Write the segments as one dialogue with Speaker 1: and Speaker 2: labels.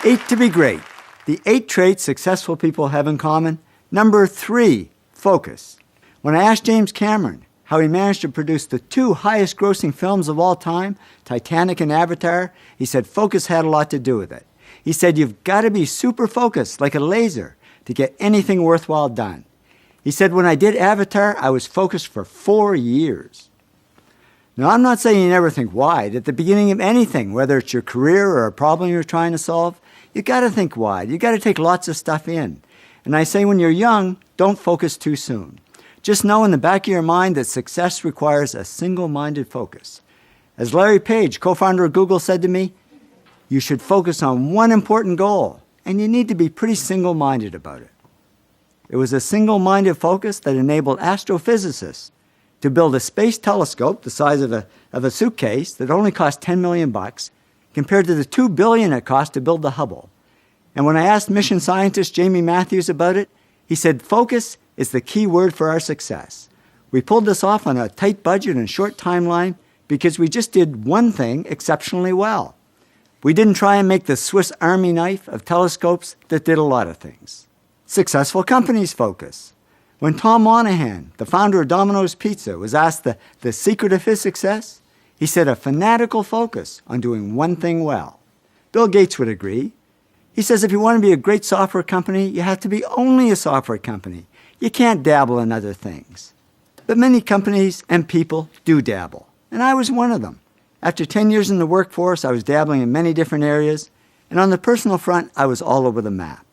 Speaker 1: 8 to be great. The 8 traits successful people have in common. Number 3, focus. When I asked James Cameron how he managed to produce the 2 highest grossing films of all time, Titanic and Avatar, he said focus had a lot to do with it. He said you've got to be super focused, like a laser, to get anything worthwhile done. He said when I did Avatar, I was focused for 4 years. Now, I'm not saying you never think wide. At the beginning of anything, whether it's your career or a problem you're trying to solve, you got to think wide. You got to take lots of stuff in. And I say when you're young, don't focus too soon. Just know in the back of your mind that success requires a single-minded focus. As Larry Page, co-founder of Google, said to me, you should focus on one important goal, and you need to be pretty single-minded about it. It was a single-minded focus that enabled astrophysicists to build a space telescope the size of a suitcase that only cost $10 million compared to the $2 billion it cost to build the Hubble. And when I asked mission scientist Jamie Matthews about it, he said focus is the key word for our success. We pulled this off on a tight budget and short timeline because we just did one thing exceptionally well. We didn't try and make the Swiss Army knife of telescopes that did a lot of things. Successful companies focus. When Tom Monahan, the founder of Domino's Pizza, was asked the secret of his success, he said a fanatical focus on doing one thing well. Bill Gates would agree. He says if you want to be a great software company, you have to be only a software company. You can't dabble in other things. But many companies and people do dabble, and I was one of them. After 10 years in the workforce, I was dabbling in many different areas, and on the personal front, I was all over the map.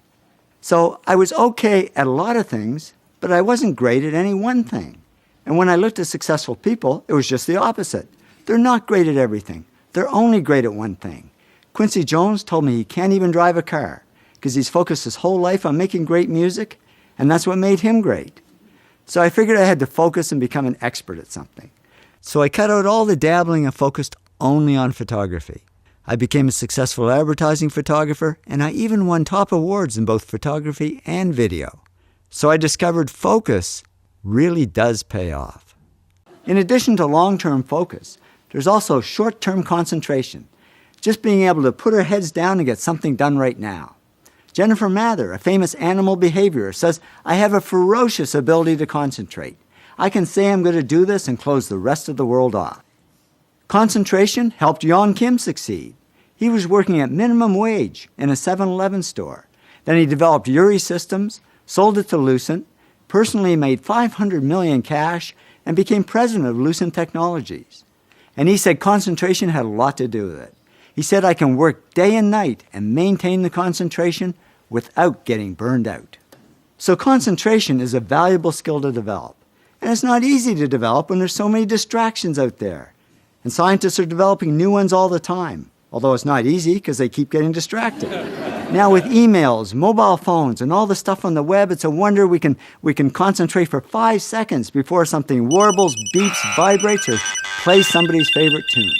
Speaker 1: So I was okay at a lot of things, but I wasn't great at any one thing. And when I looked at successful people, it was just the opposite. They're not great at everything. They're only great at one thing. Quincy Jones told me he can't even drive a car because he's focused his whole life on making great music, and that's what made him great. So I figured I had to focus and become an expert at something. So I cut out all the dabbling and focused only on photography. I became a successful advertising photographer, and I even won top awards in both photography and video. So I discovered focus really does pay off. In addition to long-term focus, there's also short-term concentration, just being able to put our heads down and get something done right now. Jennifer Mather, a famous animal behaviorist, says, I have a ferocious ability to concentrate. I can say I'm going to do this and close the rest of the world off. Concentration helped Yon Kim succeed. He was working at minimum wage in a 7-Eleven store. Then he developed Uri Systems, sold it to Lucent, personally made $500 million cash, and became president of Lucent Technologies. And he said concentration had a lot to do with it. He said, I can work day and night and maintain the concentration without getting burned out. So concentration is a valuable skill to develop. And it's not easy to develop when there's so many distractions out there. And scientists are developing new ones all the time, although it's not easy because they keep getting distracted. Now with emails, mobile phones, and all the stuff on the web, it's a wonder we can concentrate for 5 seconds before something warbles, beeps, vibrates, or plays somebody's favorite tune.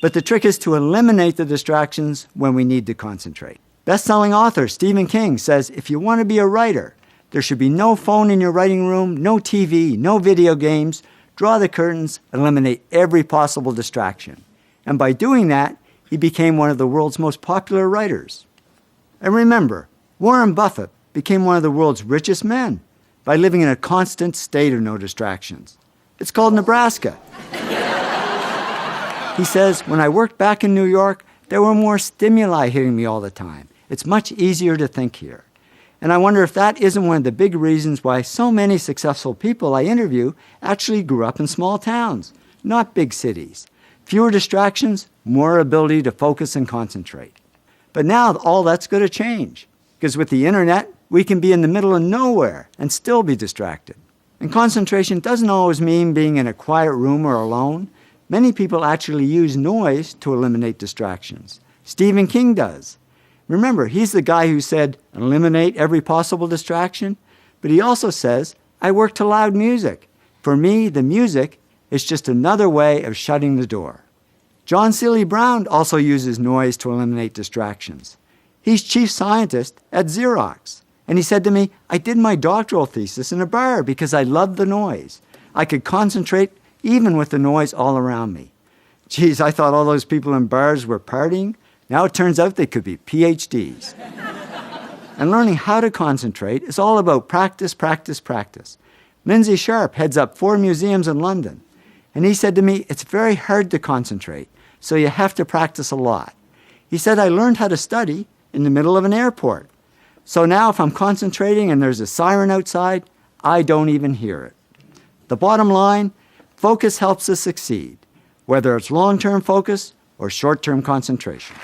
Speaker 1: But the trick is to eliminate the distractions when we need to concentrate. Best-selling author Stephen King says if you want to be a writer, there should be no phone in your writing room, no TV, no video games. Draw the curtains, eliminate every possible distraction. And by doing that, he became one of the world's most popular writers. And remember, Warren Buffett became one of the world's richest men by living in a constant state of no distractions. It's called Nebraska. He says, when I worked back in New York, there were more stimuli hitting me all the time. It's much easier to think here. And I wonder if that isn't one of the big reasons why so many successful people I interview actually grew up in small towns, not big cities. Fewer distractions, more ability to focus and concentrate. But now all that's going to change, because with the internet, we can be in the middle of nowhere and still be distracted. And concentration doesn't always mean being in a quiet room or alone. Many people actually use noise to eliminate distractions. Stephen King does. Remember, he's the guy who said, eliminate every possible distraction. But he also says, I work to loud music. For me, the music is just another way of shutting the door. John Seely Brown also uses noise to eliminate distractions. He's chief scientist at Xerox. And he said to me, I did my doctoral thesis in a bar because I loved the noise. I could concentrate even with the noise all around me. Geez, I thought all those people in bars were partying. Now it turns out they could be PhDs. And learning how to concentrate is all about practice, practice, practice. Lindsay Sharp heads up 4 museums in London. And he said to me, it's very hard to concentrate, so you have to practice a lot. He said, I learned how to study in the middle of an airport. So now if I'm concentrating and there's a siren outside, I don't even hear it. The bottom line, focus helps us succeed, whether it's long-term focus or short-term concentration.